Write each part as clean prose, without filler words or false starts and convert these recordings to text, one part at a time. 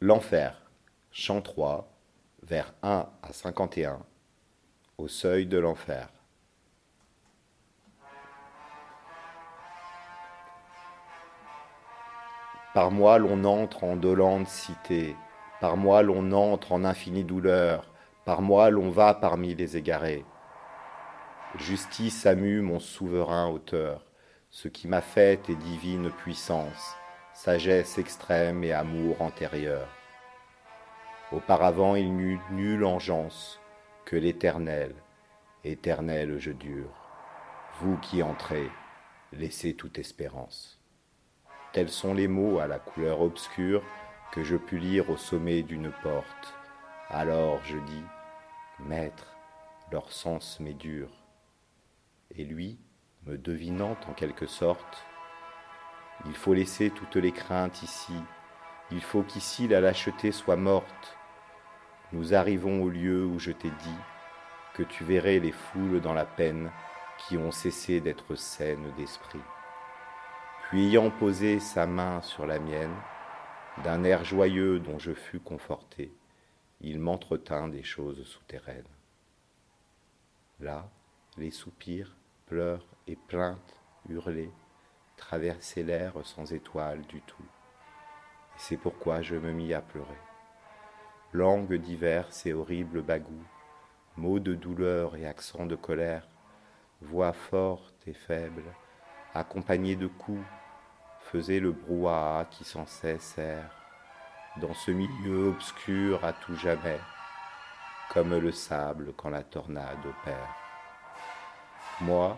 L'enfer, chant 3, vers 1 à 51, au seuil de l'enfer. Par moi l'on entre en dolente cité, par moi l'on entre en infinie douleur, par moi l'on va parmi les égarés. Justice amue mon souverain auteur, ce qui m'a fait est divine puissance, sagesse extrême et amour antérieur. Auparavant il n'eut nulle engeance que l'éternel, éternel je dure. Vous qui entrez, laissez toute espérance. Tels sont les mots à la couleur obscure que je pus lire au sommet d'une porte. Alors je dis, Maître, leur sens m'est dur. Et lui, me devinant en quelque sorte, il faut laisser toutes les craintes ici, il faut qu'ici la lâcheté soit morte. Nous arrivons au lieu où je t'ai dit que tu verrais les foules dans la peine qui ont cessé d'être saines d'esprit. Puis ayant posé sa main sur la mienne, d'un air joyeux dont je fus conforté, il m'entretint des choses souterraines. Là, les soupirs, pleurs et plaintes hurlées traversaient l'air sans étoile du tout. Et c'est pourquoi je me mis à pleurer. Langues diverses et horribles bagous, mots de douleur et accents de colère, voix fortes et faibles, accompagnés de coups, faisaient le brouhaha qui sans cesse erre dans ce milieu obscur à tout jamais, comme le sable quand la tornade opère. Moi,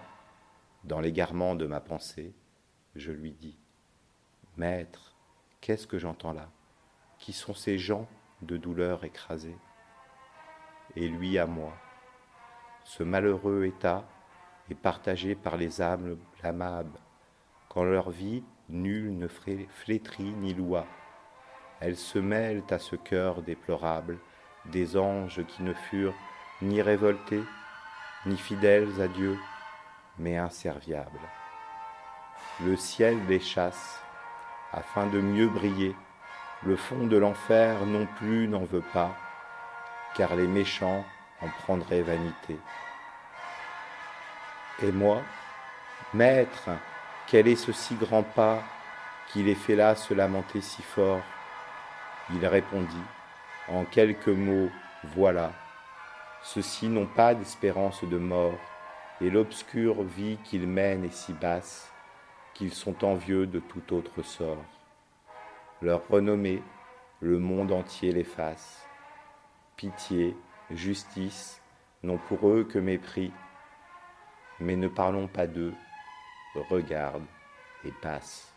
dans l'égarement de ma pensée, je lui dis, Maître, qu'est-ce que j'entends là? Qui sont ces gens de douleur écrasés? Et lui à moi, ce malheureux état est partagé par les âmes blâmables, quand leur vie nul ne flétrit ni loie. Elles se mêlent à ce cœur déplorable des anges qui ne furent ni révoltés, ni fidèles à Dieu, mais inserviables. Le ciel les chasse, afin de mieux briller. Le fond de l'enfer non plus n'en veut pas, car les méchants en prendraient vanité. Et moi, Maître, quel est ce si grand pas qui les fait là se lamenter si fort? Il répondit, en quelques mots, voilà, ceux-ci n'ont pas d'espérance de mort, et l'obscure vie qu'ils mènent est si basse qu'ils sont envieux de tout autre sort. Leur renommée, le monde entier l'efface. Pitié, justice, n'ont pour eux que mépris, mais ne parlons pas d'eux, regarde et passe.